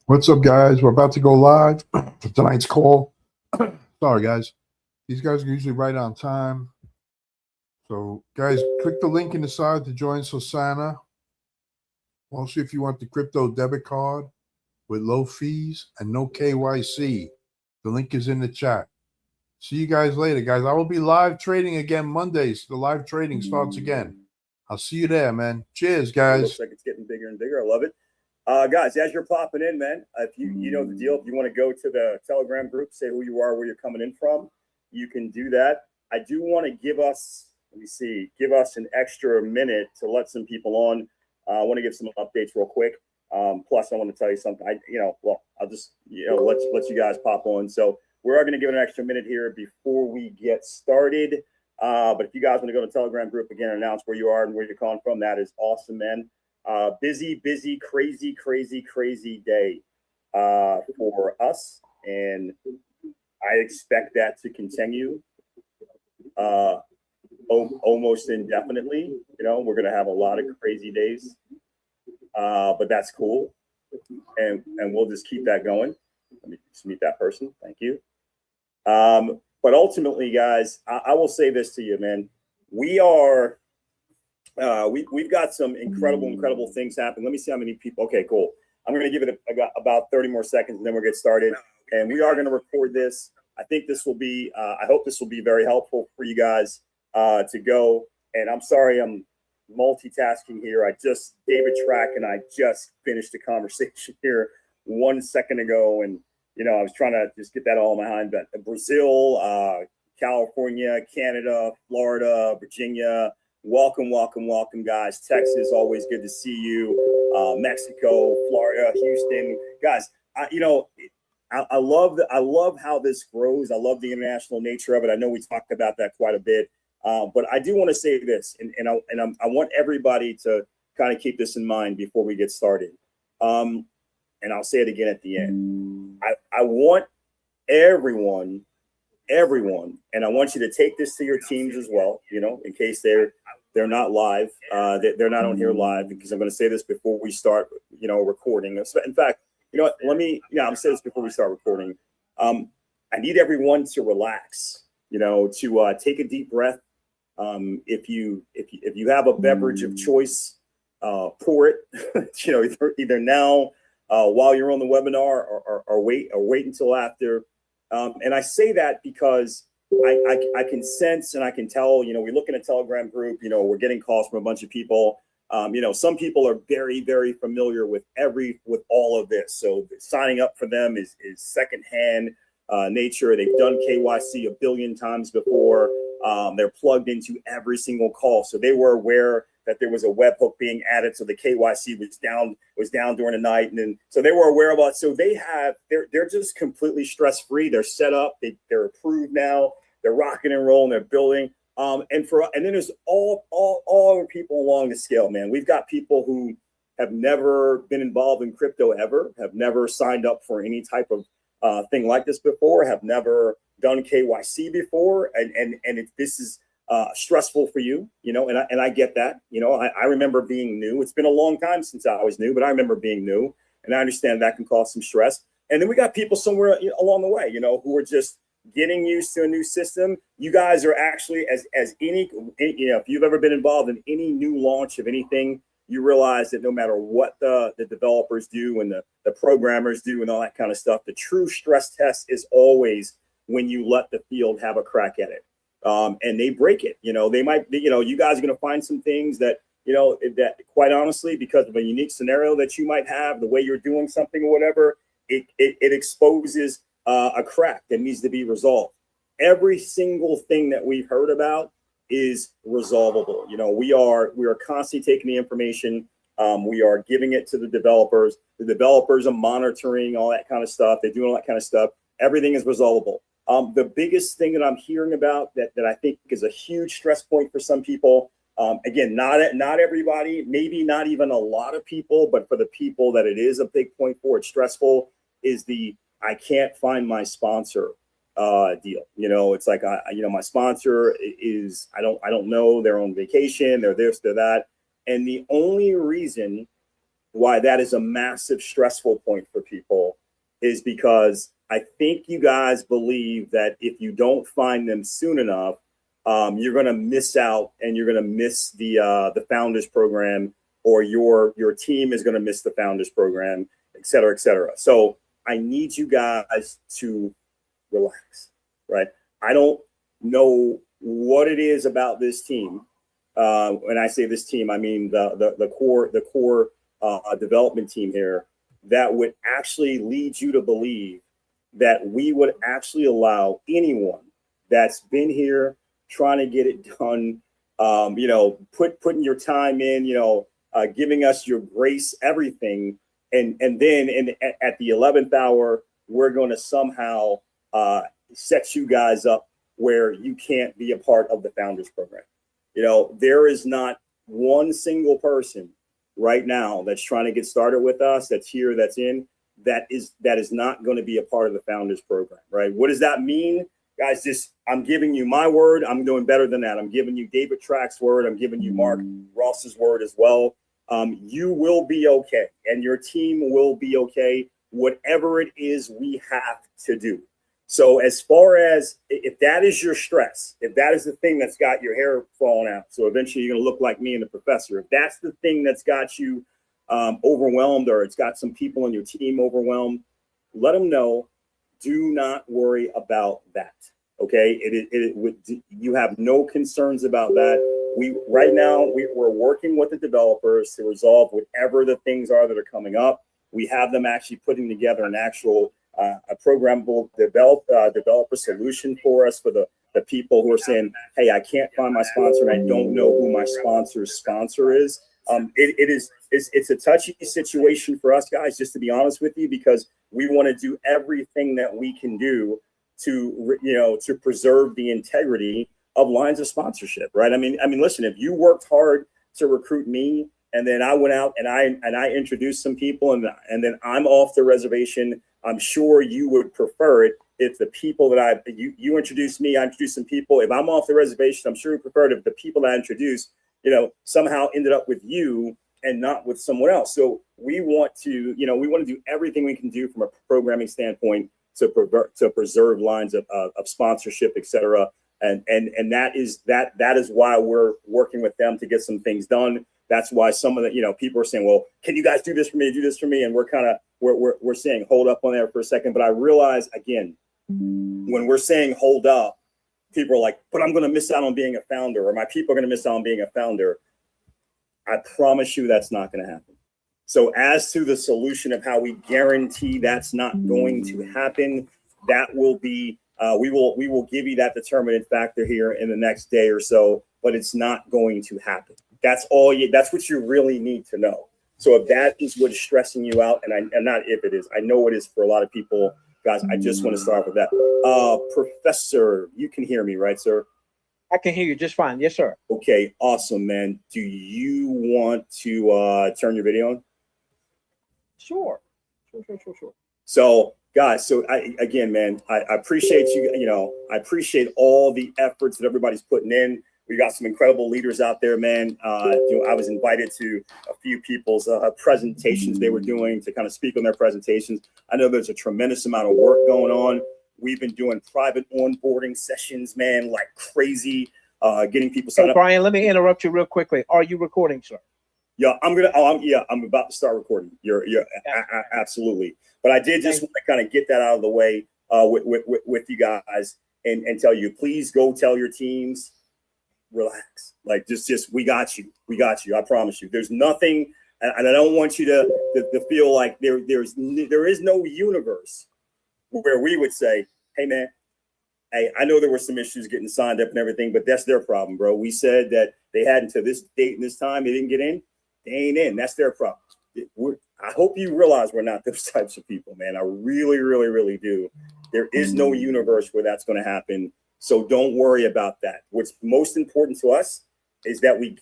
What's up, guys? We're about to go live for tonight's call. Sorry, guys. These guys are usually right on time. So, guys, click the link in the side to join Sosana. Also, if you want the crypto debit card with low fees and no KYC, the link is in the chat. See you guys later, guys. I will be live trading again Mondays. The live trading starts again. I'll see you there, man. Cheers, guys. It looks like it's getting bigger and bigger. I love it. Guys, as you're popping in, man, if you know the deal, if you want to go to the Telegram group, say who you are, where you're coming in from, you can do that. I do want to give us an extra minute to let some people on. I want to give some updates real quick. Plus, I want to tell you something. I'll just let you guys pop on. So we are going to give it an extra minute here before we get started. But if you guys want to go to the Telegram group again and announce where you are and where you're calling from, that is awesome, man. Busy, crazy day for us, and I expect that to continue almost indefinitely. You know, we're gonna have a lot of crazy days, but that's cool, and we'll just keep that going. Let me just meet that person. Thank you. But ultimately, guys, I will say this to you, man. We've got some incredible things happening. Let me see how many people. Okay, cool. I'm going to give it about 30 more seconds, and then we'll get started. And we are going to record this. I think this will be. I hope this will be very helpful for you guys to go. And I'm sorry, I'm multitasking here. David Track and I just finished a conversation here 1 second ago, and I was trying to just get that all behind. But Brazil, California, Canada, Florida, Virginia. Welcome, guys. Texas, always good to see you. Mexico, Florida, Houston, guys. I love how this grows. I love the international nature of it. I know we talked about that quite a bit, but I do want to say this, and I want everybody to kind of keep this in mind before we get started. And I'll say it again at the end. I want everyone, and I want you to take this to your teams as well. In case they're not live, they're not on here live, because I'm going to say this before we start, recording. In fact, you know what? I'm saying this before we start recording. I need everyone to relax. To take a deep breath. If you have a beverage of choice, pour it. Either now, while you're on the webinar, or wait until after. And I say that because I can sense and I can tell, we look in a Telegram group, we're getting calls from a bunch of people. Some people are very, very familiar with all of this. So signing up for them is secondhand nature. They've done KYC a billion times before. They're plugged into every single call. So they were aware that there was a webhook being added. So the KYC was down during the night. And then, so they were aware of it. So they're just completely stress-free. They're set up. They're approved now. They're rocking and rolling. They're building. And then there's all other people along the scale, man. We've got people who have never been involved in crypto ever, have never signed up for any type of thing like this before, have never done KYC before. This is stressful for you, and I get that. I remember being new. It's been a long time since I was new, but I remember being new, and I understand that can cause some stress. And then we got people somewhere along the way, who are just getting used to a new system. You guys are actually as any, if you've ever been involved in any new launch of anything, you realize that no matter what the developers do and the programmers do and all that kind of stuff, the true stress test is always when you let the field have a crack at it. And they break it. They might, you guys are going to find some things that, that quite honestly, because of a unique scenario that you might have, the way you're doing something or whatever, it exposes a crack that needs to be resolved. Every single thing that we've heard about is resolvable. We are constantly taking the information. We are giving it to the developers. The developers are monitoring all that kind of stuff. They're doing all that kind of stuff. Everything is resolvable. The biggest thing that I'm hearing about that I think is a huge stress point for some people, again, not everybody, maybe not even a lot of people, but for the people that it is a big point for, it's stressful, is I can't find my sponsor deal. It's like, my sponsor is, I don't know, they're on vacation, they're this, they're that. And the only reason why that is a massive stressful point for people is because I think you guys believe that if you don't find them soon enough, you're going to miss out and you're going to miss the founders program, or your team is going to miss the founders program, et cetera, et cetera. So I need you guys to relax, right? I don't know what it is about this team. When I say this team, I mean the core development team here that would actually lead you to believe that we would actually allow anyone that's been here trying to get it done, putting your time in, giving us your grace, everything. And then at the 11th hour, we're going to somehow set you guys up where you can't be a part of the founders program. There is not one single person right now that's trying to get started with us, that's here, that's in, that is not going to be a part of the founders program, right? What does that mean? Guys, I'm giving you my word. I'm doing better than that. I'm giving you David Track's word. I'm giving you Mark Ross's word as well. You will be okay, and your team will be okay, whatever it is we have to do. So as far as if that is your stress, if that is the thing that's got your hair falling out, so eventually you're going to look like me and the professor, if that's the thing that's got you overwhelmed, or it's got some people on your team overwhelmed, let them know. Do not worry about that. Okay, you have no concerns about that. Right now we're working with the developers to resolve whatever the things are that are coming up. We have them actually putting together an actual a programmable developer solution for us, for the people who are saying, hey, I can't find my sponsor and I don't know who my sponsor's sponsor is. It's a touchy situation for us guys, just to be honest with you, because we want to do everything that we can do to preserve the integrity of lines of sponsorship, right? I mean, listen, if you worked hard to recruit me, and then I went out and I introduced some people, and then I'm off the reservation, I'm sure you would prefer it if the people that you introduced me, I introduced some people. If I'm off the reservation, I'm sure you prefer it if the people that I introduced, somehow ended up with you and not with someone else. So we want to do everything we can do from a programming standpoint to preserve lines of sponsorship, et cetera. And that is why we're working with them to get some things done. That's why some of the, people are saying, well, can you guys do this for me, do this for me? And we're saying, hold up on there for a second. But I realize, again, when we're saying hold up, people are like, but I'm going to miss out on being a founder, or my people are going to miss out on being a founder. I promise you that's not going to happen. So as to the solution of how we guarantee that's not going to happen, that will be, we will give you that determinant factor here in the next day or so, but it's not going to happen. That's what you really need to know. So if that is what is stressing you out, and not if it is, I know it is for a lot of people, guys, I just want to start with that. Professor, you can hear me, right, sir? I can hear you just fine. Yes, sir. Okay, awesome, man. Do you want to turn your video on? Sure. So, guys, I appreciate you. I appreciate all the efforts that everybody's putting in. We got some incredible leaders out there, man. I was invited to a few people's presentations they were doing to kind of speak on their presentations. I know there's a tremendous amount of work going on. We've been doing private onboarding sessions, man, like crazy, getting people signed up. Brian, let me interrupt you real quickly. Are you recording, sir? Yeah, I'm about to start recording. You're absolutely. But I did just want to kind of get that out of the way with you guys and tell you, please go tell your teams, relax. Like just we got you. I promise you. There's nothing, and I don't want you to feel like there is no universe where we would say, hey man, hey, I know there were some issues getting signed up and everything, but that's their problem, bro. We said that they had until this date and this time, they didn't get in. They ain't in. That's their problem. I hope you realize we're not those types of people, man. I really, really, really do. There is no universe where that's going to happen. So don't worry about that. What's most important to us is that we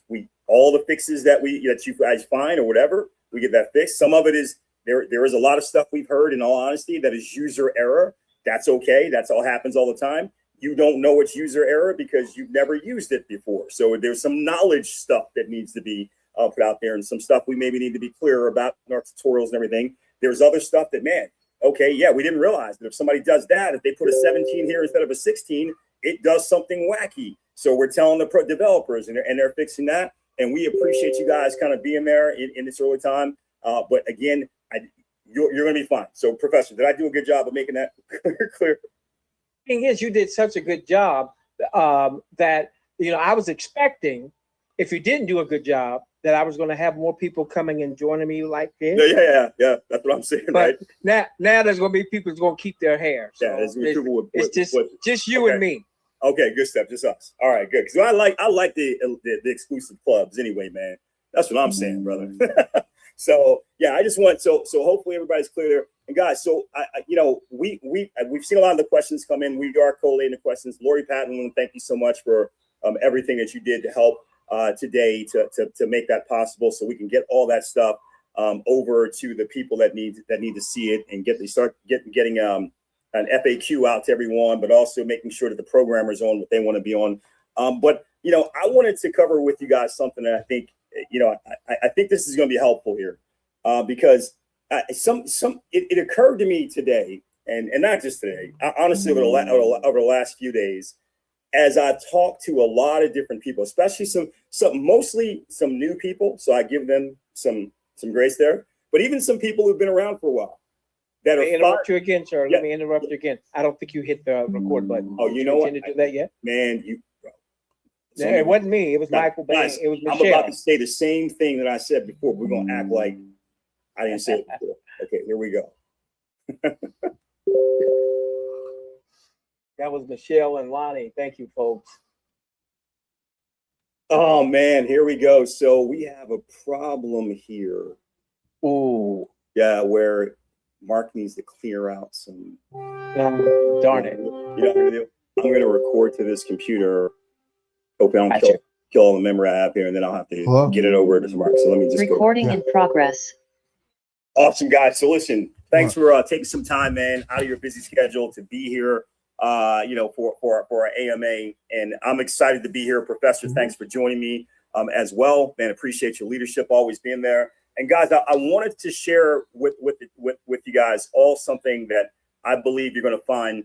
all the fixes that you guys find or whatever, we get that fixed. Some of it is there is a lot of stuff we've heard, in all honesty, that is user error. That's okay. That's all happens all the time. You don't know it's user error because you've never used it before. So there's some knowledge stuff that needs to be put out there, and some stuff we maybe need to be clearer about in our tutorials and everything. There's other stuff that, man, okay, yeah, we didn't realize that if somebody does that, if they put a 17 here instead of a 16, it does something wacky. So we're telling the developers, and they're fixing that. And we appreciate you guys kind of being there in this early time. But again, you're going to be fine. So, Professor, did I do a good job of making that clear? Thing is, you did such a good job that, you know, I was expecting, if you didn't do a good job, that I was going to have more people coming and joining me like this. Yeah. That's what I'm saying, but right? Now there's going to be people who's going to keep their hair. So it's just you and me. Okay, good stuff. Just us. All right, good. Because I like the exclusive clubs anyway, man. That's what I'm saying, brother. So yeah, I just want so hopefully everybody's clear there. And guys, so we've seen a lot of the questions come in. We are collating the questions. Lori Patton, thank you so much for everything that you did to help today to make that possible, so we can get all that stuff over to the people that need to see it and getting an FAQ out to everyone, but also making sure that the programmer's on what they want to be on. But I wanted to cover with you guys something that I think I think this is going to be helpful here, because it occurred to me today, and not just today, honestly over the last few days, as I talked to a lot of different people, especially mostly some new people. So I give them some grace there, but even some people who've been around for a while. Let me interrupt you again, sir. Yeah. Let me interrupt you again. I don't think you hit the record button. Oh, you know what? Did you do that yet? Man, it wasn't me. It was Michael Bain. It was Michelle. I'm about to say the same thing that I said before. We're going to act like I didn't say it before. Okay, here we go. That was Michelle and Lonnie. Thank you, folks. Oh, man, here we go. So we have a problem here. Ooh. Yeah, where Mark needs to clear out some. Darn it. You know what I'm going to do? I'm going to record to this computer. Hope I don't kill all the memory I have here, and then I'll have to get it over to Mark. So let me just recording in progress. Awesome, guys. So listen, thanks for taking some time, man, out of your busy schedule to be here, for our AMA. And I'm excited to be here. Professor, thanks for joining me as well. Man, appreciate your leadership, always being there. And guys, I wanted to share with you guys all something that I believe you're going to find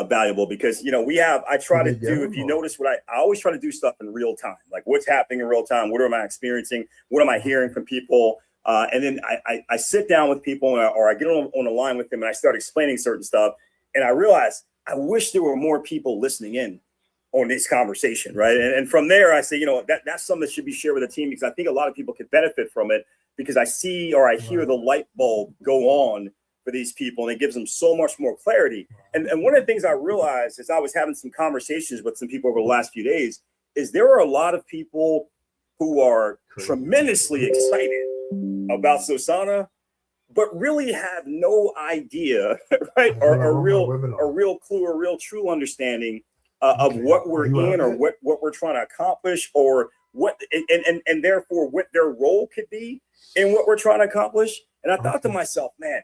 valuable, because I try to do, if you notice, I always try to do stuff in real time, like what's happening in real time, what am I experiencing, what am I hearing from people, and then I sit down with people, or I get on a line with them, and I start explaining certain stuff, and I realize I wish there were more people listening in on this conversation, right? And from there, I say, that's something that should be shared with the team, because I think a lot of people could benefit from it, because I see or I hear the light bulb go on for these people, and it gives them so much more clarity. And one of the things I realized as I was having some conversations with some people over the last few days is there are a lot of people who are tremendously excited about Sosana, but really have no idea, right? Or a real clue, or real true understanding of what we're in, or what we're trying to accomplish, or what, and therefore what their role could be in what we're trying to accomplish. And I thought to myself, man,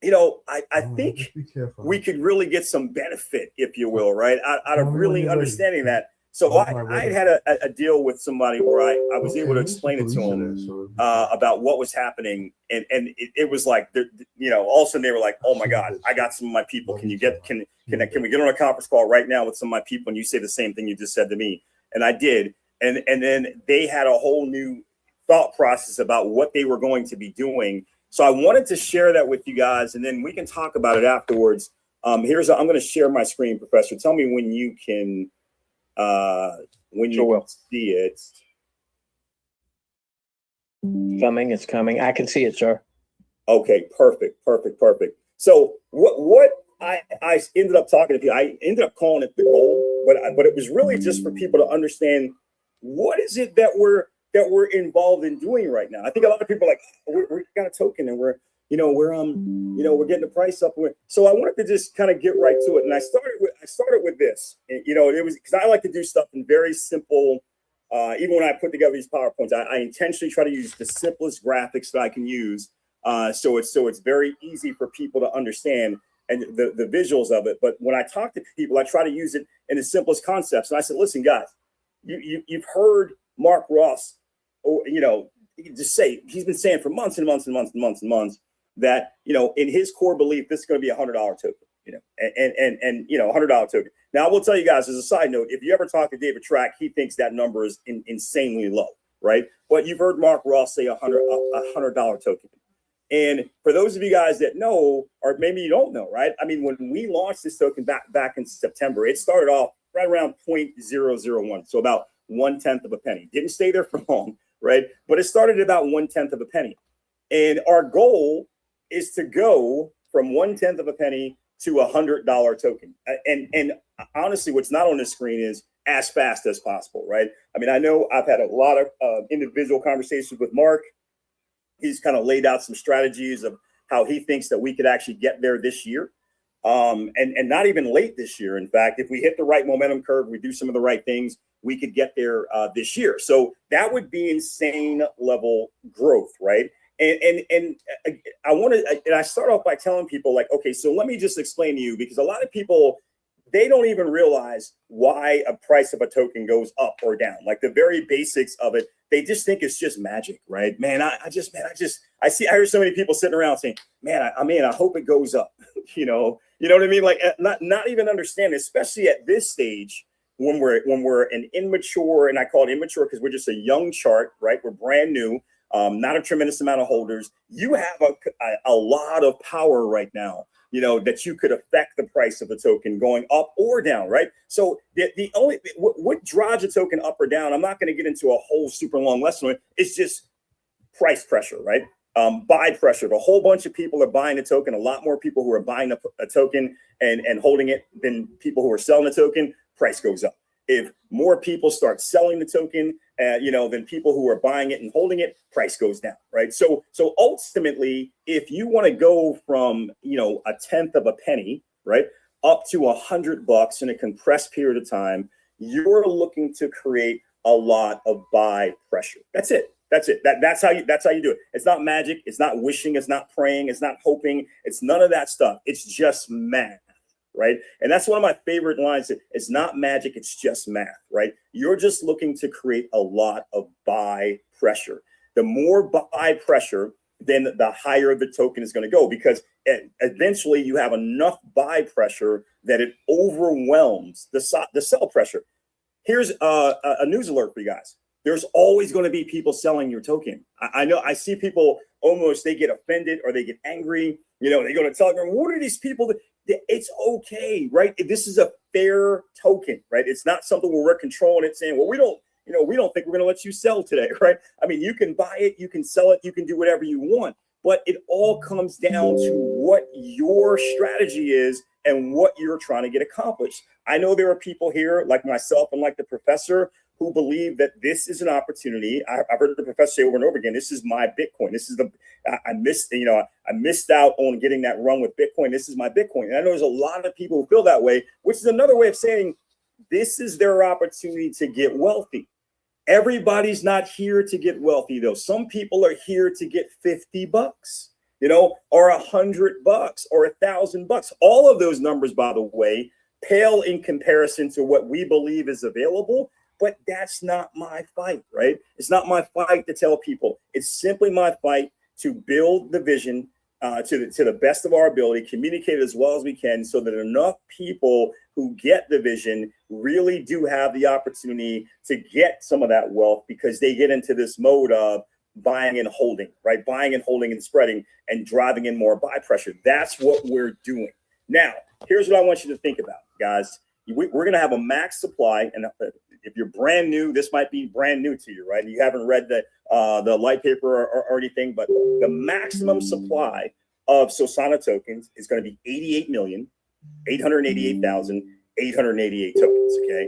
I think we could really get some benefit, if you will, right, out of really understanding that. So I had a deal with somebody where I was able to explain it to them about what was happening, and it was like, all of a sudden they were like, oh my God, I got some of my people. Can we get on a conference call right now with some of my people, and you say the same thing you just said to me? And I did, and then they had a whole new thought process about what they were going to be doing. So I wanted to share that with you guys, and then we can talk about it afterwards. I'm going to share my screen, Professor. Tell me when you can see it. It's coming. I can see it, sir. Okay, perfect. So what I ended up talking to you, I ended up calling it the goal, but it was really just for people to understand what is it that we're involved in doing right now. I think a lot of people are like, we got a token, and we're getting the price up. So I wanted to just kind of get right to it. And I started with this, it was because I like to do stuff in very simple, even when I put together these PowerPoints, I intentionally try to use the simplest graphics that I can use. So it's very easy for people to understand, and the visuals of it. But when I talk to people, I try to use it in the simplest concepts. And I said, listen, guys, you've heard Mark Ross just say he's been saying for months and months and months and months and months that, in his core belief, this is going to be $100 token, and $100 token. Now, I will tell you guys as a side note, if you ever talk to David Track, he thinks that number is insanely low, right? But you've heard Mark Ross say $100 token. And for those of you guys that know, or maybe you don't know, right? I mean, when we launched this token back in September, it started off right around 0.001, so about 1/10 of a penny. Didn't stay there for long, right? But it started at about 1/10 of a penny. And our goal is to go from 1/10 of a penny to $100 token. And honestly, what's not on the screen is as fast as possible, right? I mean, I know I've had a lot of individual conversations with Mark. He's kind of laid out some strategies of how he thinks that we could actually get there this year. And not even late this year. In fact, if we hit the right momentum curve, we do some of the right things, we could get there this year. So that would be insane level growth, right? And I start off by telling people, like, okay, so let me just explain to you, because a lot of people, they don't even realize why a price of a token goes up or down. Like the very basics of it, they just think it's just magic, right? Man, I hear so many people sitting around saying, man, I hope it goes up. You know what I mean? Like not even understand, especially at this stage when we're an immature, and I call it immature because we're just a young chart, right? We're brand new, not a tremendous amount of holders. You have a lot of power right now, that you could affect the price of the token going up or down, right? So the only what drives a token up or down, I'm not going to get into a whole super long lesson on it. It's just price pressure, right? Buy pressure. A whole bunch of people are buying a token. A lot more people who are buying a token and holding it than people who are selling the token. Price goes up. If more people start selling the token, than people who are buying it and holding it, price goes down, right? So ultimately, if you want to go from 1/10 of a penny, right, up to $100 in a compressed period of time, you're looking to create a lot of buy pressure. That's it. That's how you do it. It's not magic. It's not wishing. It's not praying. It's not hoping. It's none of that stuff. It's just math. Right. And that's one of my favorite lines. It's not magic. It's just math. Right. You're just looking to create a lot of buy pressure. The more buy pressure, then the higher the token is going to go, because eventually you have enough buy pressure that it overwhelms the sell pressure. Here's a news alert for you guys. There's always going to be people selling your token. I know I see people they get offended or they get angry. They go to Telegram. What are these people? It's okay, right? This is a fair token, right? It's not something where we're controlling it, saying, well, we don't think we're going to let you sell today, right? I mean, you can buy it, you can sell it, you can do whatever you want, but it all comes down to what your strategy is and what you're trying to get accomplished. I know there are people here like myself and like the professor who believe that this is an opportunity. I've heard the professor say over and over again, this is my Bitcoin. This is I missed out on getting that run with Bitcoin. This is my Bitcoin. And I know there's a lot of people who feel that way, which is another way of saying this is their opportunity to get wealthy. Everybody's not here to get wealthy, though. Some people are here to get $50, or $100 or $1,000. All of those numbers, by the way, pale in comparison to what we believe is available. But that's not my fight, right? It's not my fight to tell people. It's simply my fight to build the vision to the best of our ability, communicate it as well as we can, so that enough people who get the vision really do have the opportunity to get some of that wealth, because they get into this mode of buying and holding, right? Buying and holding and spreading and driving in more buy pressure. That's what we're doing. Now, here's what I want you to think about, guys. We're going to have a max supply, and if you're brand new, this might be brand new to you, right? You haven't read the light paper or anything, but the maximum supply of Sosana tokens is going to be 88,888,888 tokens. Okay,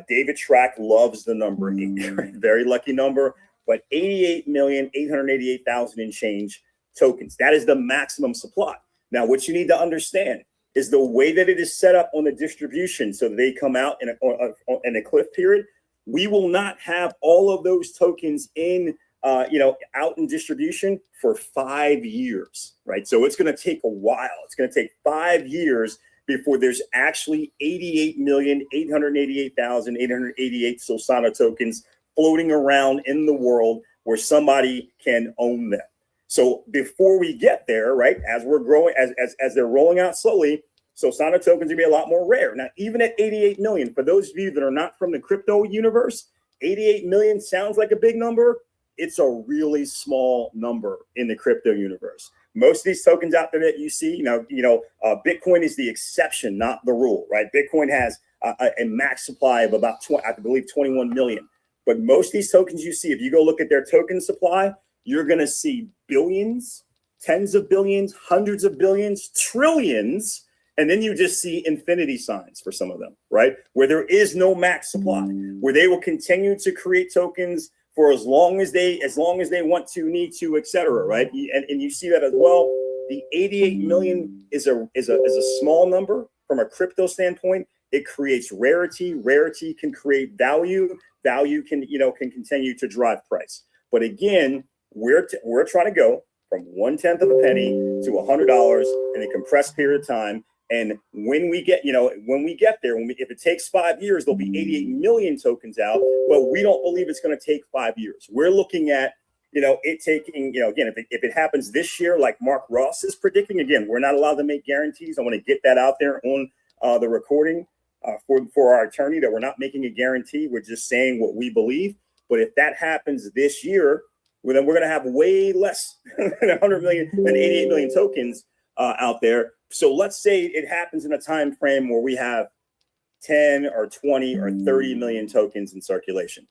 David Track loves the number 8, very lucky number, but 88,888,000 and change tokens. That is the maximum supply. Now, what you need to understand is the way that it is set up on the distribution, so they come out in a cliff period. We will not have all of those tokens out in distribution for 5 years, right? So it's going to take a while. It's going to take 5 years before there's actually 88,888,888 Sosana tokens floating around in the world where somebody can own them. So before we get there, right, as we're growing, as they're rolling out slowly, Sosana tokens are gonna be a lot more rare. Now, even at 88 million, for those of you that are not from the crypto universe, 88 million sounds like a big number. It's a really small number in the crypto universe. Most of these tokens out there that you see, Bitcoin is the exception, not the rule, right? Bitcoin has a max supply of about 21 million. But most of these tokens you see, if you go look at their token supply, you're going to see billions, tens of billions, hundreds of billions, trillions, and then you just see infinity signs for some of them, right? Where there is no max supply, where they will continue to create tokens for as long as they want to, need to, etc. Right? And you see that as well. The 88 million is a small number from a crypto standpoint. It creates rarity. Rarity can create value. Value can continue to drive price. But again, we're trying to go from 1/10 of a penny to $100 in a compressed period of time. And when we get there, if it takes 5 years, there'll be 88 million tokens out. But we don't believe it's going to take 5 years. We're looking at it taking, again, if it happens this year, like Mark Ross is predicting. Again, we're not allowed to make guarantees. I want to get that out there on the recording for our attorney, that we're not making a guarantee. We're just saying what we believe. But if that happens this year, well, then we're going to have way less than 100 million, than 88 million tokens out there. So let's say it happens in a time frame where we have 10 or 20 or 30 million tokens in circulation.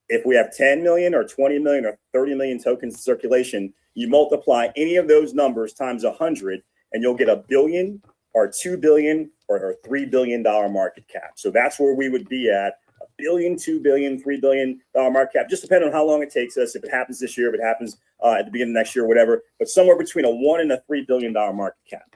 If we have 10 million or 20 million or 30 million tokens in circulation, you multiply any of those numbers times 100, and you'll get $1 billion or $2 billion or $3 billion market cap. So that's where we would be at. $1 billion, $2 billion, $3 billion market cap, just depending on how long it takes us. If it happens this year, if it happens at the beginning of next year, whatever, but somewhere between a $1 and a $3 billion market cap.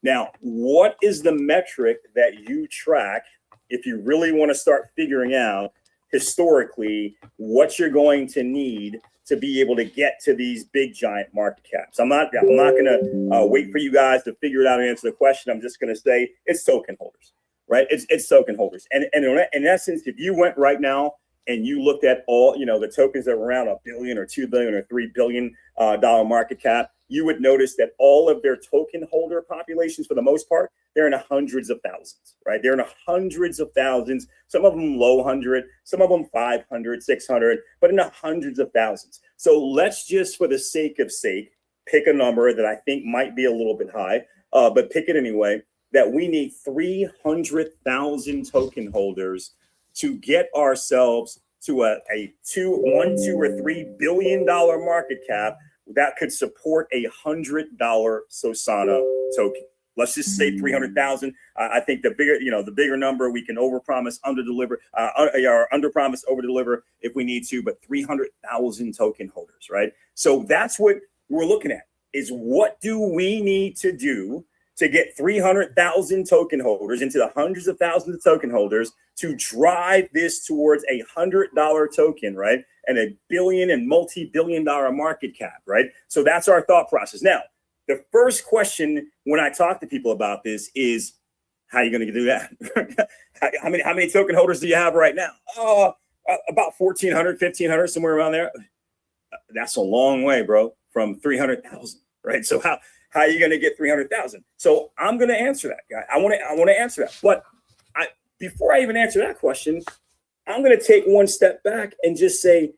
Now, what is the metric that you track if you really want to start figuring out historically what you're going to need to be able to get to these big giant market caps? I'm not going to wait for you guys to figure it out and answer the question. I'm just going to say it's token holders, right? It's token holders. And in essence, if you went right now and you looked at all, the tokens that were around $1 billion or $2 billion or $3 billion market cap, you would notice that all of their token holder populations, for the most part, they're in the hundreds of thousands, right? They're in the hundreds of thousands, some of them low 100, some of them 500, 600, but in the hundreds of thousands. So let's just, for the sake, pick a number that I think might be a little bit high, but pick it anyway, that we need 300,000 token holders to get ourselves to a $1, $2, or $3 billion market cap that could support a $100 Sosana token. Let's just say 300,000. I think the bigger number, we can overpromise, underdeliver, or underpromise, overdeliver if we need to. But 300,000 token holders, right? So that's what we're looking at: is what do we need to do to get 300,000 token holders into the hundreds of thousands of token holders to drive this towards a $100 token, right? And a billion and multi-billion-dollar market cap, right? So that's our thought process. Now, the first question when I talk to people about this is, how are you going to do that? how many token holders do you have right now? About 1,400, 1,500, somewhere around there. That's a long way, bro, from 300,000, right? So how are you going to get 300,000? So I'm going to answer that, guy. I want to answer that. But before I even answer that question, I'm going to take one step back and just say,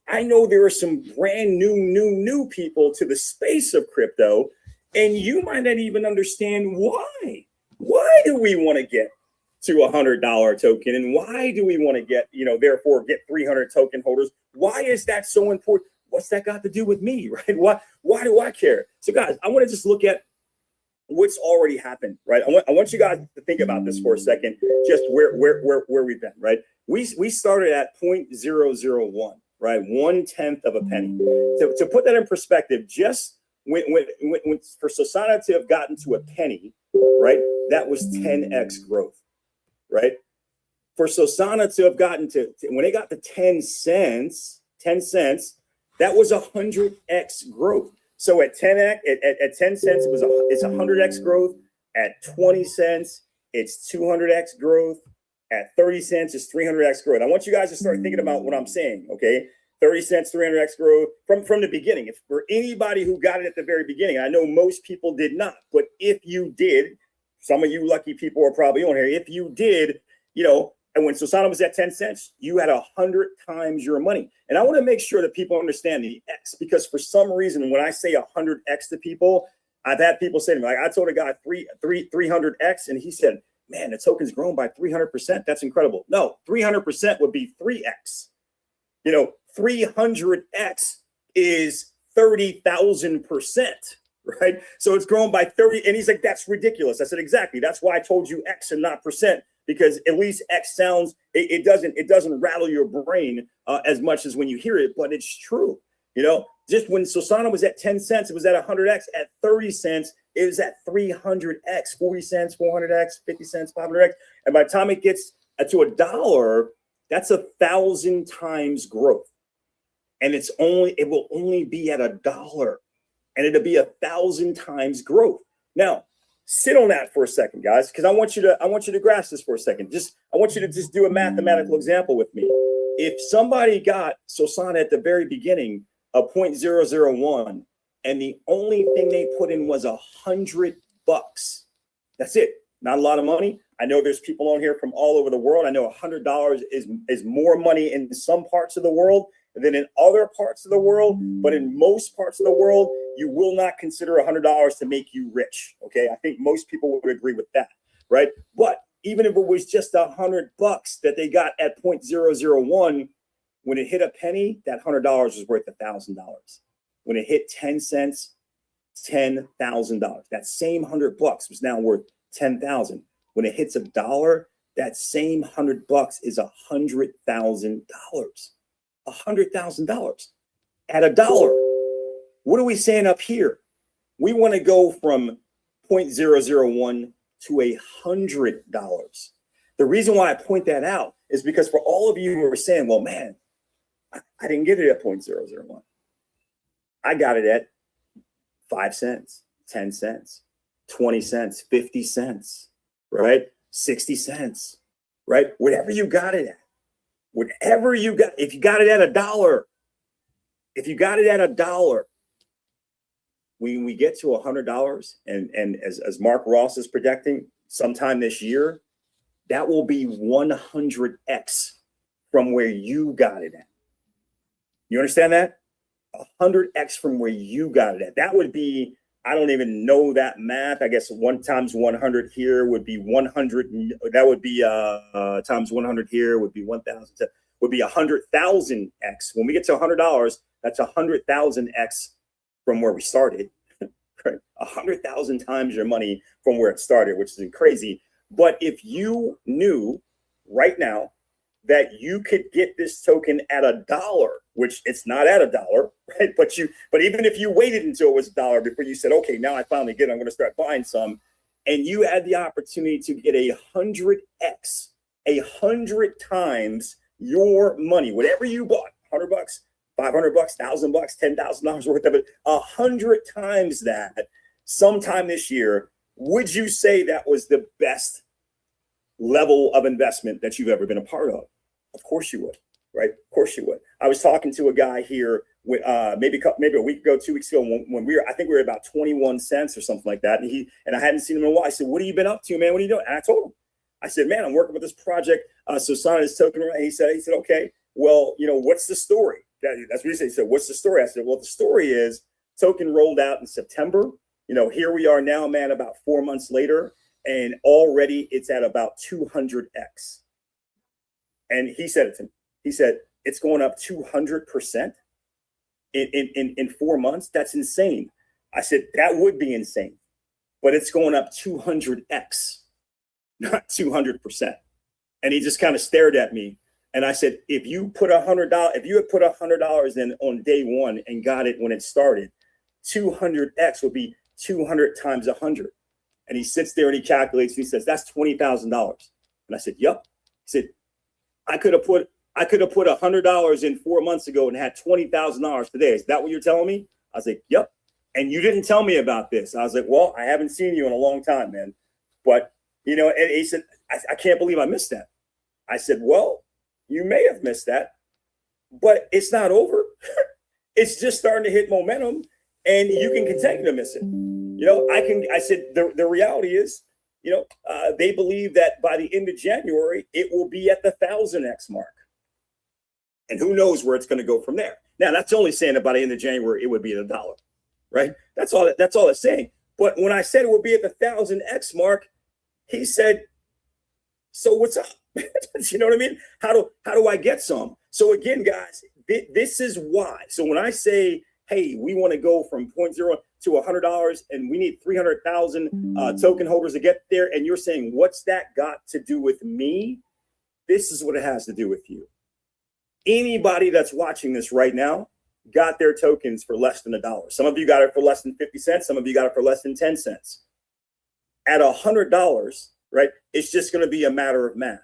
I know there are some brand new people to the space of crypto, and you might not even understand why. Why do we want to get to a $100 token? And why do we want to get, therefore get 300 token holders? Why is that so important? What's that got to do with me, right? Why do I care? So guys, I want to just look at what's already happened, right? I want you guys to think about this for a second, just where we've been, right? We started at 0.001, right? 1/10 of a penny. To put that in perspective, just when for Sosana to have gotten to a penny, right? That was 10x growth, right? For Sosana to have gotten to when they got to 10 cents, that was 100x growth. So at 10x, at 10 cents, it's 100x growth. At 20 cents, it's 200x growth. At 30 cents, it's 300x growth. I want you guys to start thinking about what I'm saying, okay? 30 cents, 300x growth from the beginning. If for anybody who got it at the very beginning, I know most people did not, but if you did, some of you lucky people are probably on here. If you did, you know, and when Sosana was at 10 cents, you had 100 times your money. And I want to make sure that people understand the X, because for some reason, when I say 100X to people, I've had people say to me, like, I told a guy 300X, and he said, man, the token's grown by 300%. That's incredible. No, 300% would be 3X. You know, 300X is 30,000%, right? So it's grown by 30. And he's like, that's ridiculous. I said, exactly. That's why I told you X and not percent, because at least X sounds, it doesn't rattle your brain as much as when you hear it, but it's true. You know, just when Sosana was at 10 cents, it was at 100X. At 30 cents, it was at 300X, 40 cents, 400X, 50 cents, 500X. And by the time it gets to $1, that's 1,000 times growth. And it will only be at $1, and it'll be 1,000 times growth. Now, sit on that for a second, guys, because I want you to grasp this for a second. I want you to just do a mathematical example with me. If somebody got Sosana at the very beginning of 0.001, and the only thing they put in was $100, that's it. Not a lot of money. I know there's people on here from all over the world. I know $100 is more money in some parts of the world than in other parts of the world. But in most parts of the world, you will not consider $100 to make you rich. Okay, I think most people would agree with that, right? But even if it was just $100 that they got at 0.001, when it hit a penny, that $100 was worth $1,000. When it hit 10 cents, $10,000. That same $100 was now worth $10,000. When it hits $1, that same $100 is $100,000. $100,000 at $1. What are we saying up here? We want to go from 0.001 to $100. The reason why I point that out is because for all of you who are saying, well, man, I didn't get it at 0.001. I got it at 5 cents, 10 cents, 20 cents, 50 cents, right? 60 cents, right? Whatever you got it at, whatever you got, if you got it at $1, if you got it at $1, when we get to $100, and as Mark Ross is projecting sometime this year, that will be 100x from where you got it at. You understand that? 100x from where you got it at. That would be, I don't even know that math. I guess 1 times 100 here would be 100. That would be times 100 here would be 1,000. Would be 100,000x. When we get to $100, that's 100,000x from where we started. Right? 100,000 times your money from where it started, which is crazy. But if you knew right now that you could get this token at $1, which it's not at $1, right? But even if you waited until it was $1 before you said, okay, now I finally get it, I'm going to start buying some, and you had the opportunity to get 100x, 100 times your money, whatever you bought, $100, $500, $1,000, $10,000 worth of it, 100 times that sometime this year, would you say that was the best level of investment that you've ever been a part of? Of course you would, right? Of course you would. I was talking to a guy here with, maybe a week ago, 2 weeks ago, when I think we were about 21 cents or something like that. And I hadn't seen him in a while. I said, what have you been up to, man? What are you doing? And I told him, I said, man, I'm working with this project, Sosana, this token. He said, okay, well, you know, what's the story? That's what he said. He said, what's the story? I said, well, the story is token rolled out in September. You know, here we are now, man, about 4 months later, and already it's at about 200x. And he said it to me. He said, it's going up 200% in 4 months. That's insane. I said, that would be insane, but it's going up 200x, not 200%. And he just kind of stared at me. And I said, if you put $100, if you had put $100 in on day one and got it when it started, 200x would be 200 times 100. And he sits there and he calculates. And he says, that's $20,000. And I said, yep. He said, I could have put $100 in 4 months ago and had $20,000 today. Is that what you're telling me? I was like, yep. And you didn't tell me about this. I was like, well, I haven't seen you in a long time, man. But, you know, and he said, I can't believe I missed that. I said, well, you may have missed that, but it's not over. It's just starting to hit momentum, and you can continue to miss it. I said the reality is, they believe that by the end of January, it will be at the 1,000x mark. And who knows where it's going to go from there. Now, that's only saying that by the end of January, it would be at $1, right? That's all it's saying. But when I said it would be at the 1,000x mark, he said, so what's up? You know what I mean? How do I get some? So again, guys, this is why. So when I say, hey, we want to go from 0.0 to $100 and we need 300,000 token holders to get there, and you're saying, what's that got to do with me? This is what it has to do with you. Anybody that's watching this right now got their tokens for less than $1. Some of you got it for less than 50 cents. Some of you got it for less than 10 cents. At $100, right, it's just going to be a matter of math.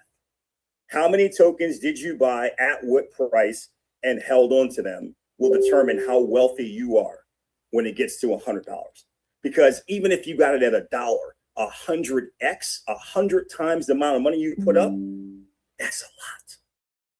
How many tokens did you buy at what price and held on to them will determine how wealthy you are when it gets to $100. Because even if you got it at $1, 100x, 100 times the amount of money you put up, that's a lot.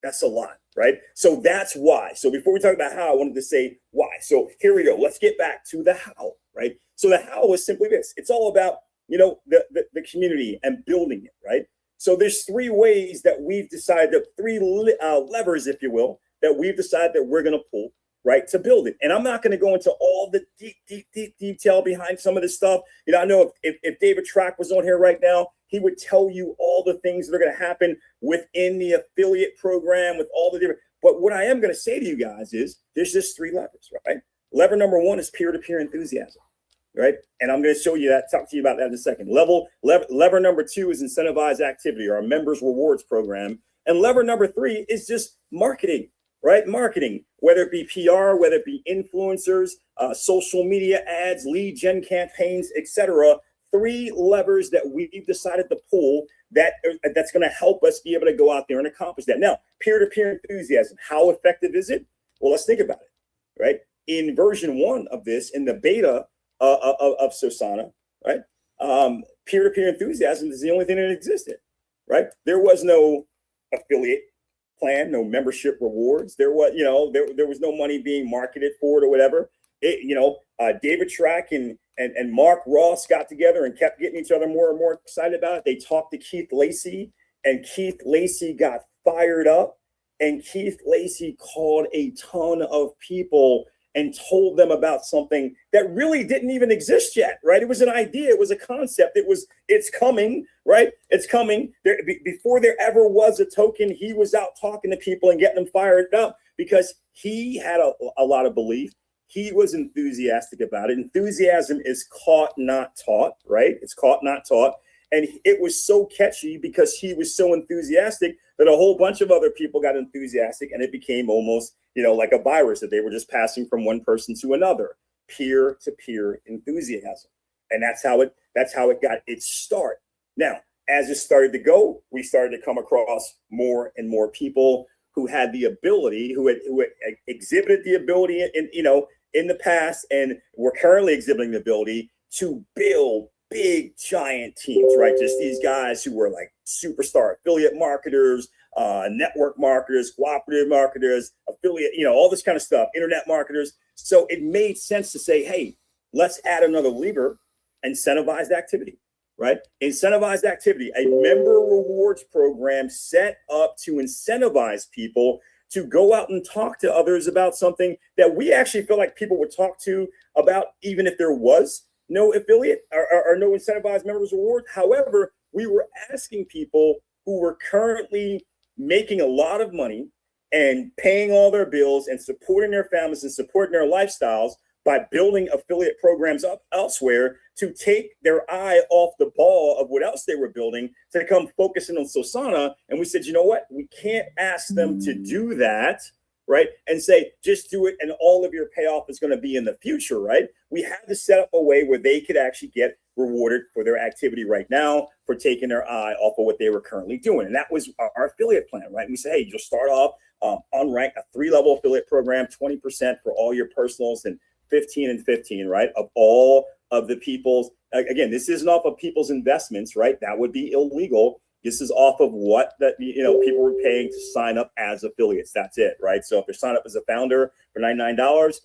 That's a lot, right? So that's why. So before we talk about how, I wanted to say why. So here we go. Let's get back to the how, right? So the how is simply this. It's all about, the community and building it, right? So there's three ways that we've decided, three levers, if you will, that we've decided that we're going to pull, right, to build it. And I'm not going to go into all the deep detail behind some of this stuff. I know if David Track was on here right now, he would tell you all the things that are going to happen within the affiliate program with all the different. But what I am going to say to you guys is there's just three levers, right? Lever number one is peer-to-peer enthusiasm, right? And I'm going to show you that, talk to you about that in a second. Lever number two is incentivized activity, or our members rewards program. And lever number three is just marketing, right? Marketing, whether it be PR, whether it be influencers, social media ads, lead gen campaigns, etc. Three levers that we've decided to pull that's going to help us be able to go out there and accomplish that. Now, peer-to-peer enthusiasm, how effective is it? Well, let's think about it, right? In version 1 of this, in the beta of Sosana, right? Peer-to-peer enthusiasm is the only thing that existed, right? There was no affiliate plan, no membership rewards. There was, there was no money being marketed for it or whatever. David Track and Mark Ross got together and kept getting each other more and more excited about it. They talked to Keith Lacey, and Keith Lacey got fired up, and Keith Lacey called a ton of people and told them about something that really didn't even exist yet, right? It was an idea. It was a concept. It's coming, right? It's coming. Before there ever was a token, he was out talking to people and getting them fired up because he had a lot of belief. He was enthusiastic about it. Enthusiasm is caught, not taught, right? It's caught, not taught. And it was so catchy because he was so enthusiastic that a whole bunch of other people got enthusiastic, and it became almost, like a virus that they were just passing from one person to another. Peer-to-peer enthusiasm. And that's how it got its start. Now, as it started to go, we started to come across more and more people who had the ability, who had exhibited the ability in the past, and were currently exhibiting the ability to build big giant teams, right? Just these guys who were like superstar affiliate marketers, network marketers, cooperative marketers, affiliate, all this kind of stuff, internet marketers. So it made sense to say, hey, let's add another lever, incentivized activity, right? Incentivized activity, a member rewards program set up to incentivize people to go out and talk to others about something that we actually feel like people would talk to about, even if there was no affiliate or no incentivized members reward. However, we were asking people who were currently making a lot of money and paying all their bills and supporting their families and supporting their lifestyles by building affiliate programs up elsewhere to take their eye off the ball of what else they were building to come focusing on Sosana. And we said, you know what? We can't ask them to do that, right? And say, just do it and all of your payoff is going to be in the future, right? We had to set up a way where they could actually get rewarded for their activity right now, for taking their eye off of what they were currently doing. And that was our affiliate plan, right? And we say, hey, you'll start off unranked, a 3-level affiliate program, 20% for all your personals, and 15 and 15, right? Of all of the people's, again, this isn't off of people's investments, right? That would be illegal. This is off of what that people were paying to sign up as affiliates. That's it, right? So if they sign up as a founder for $99,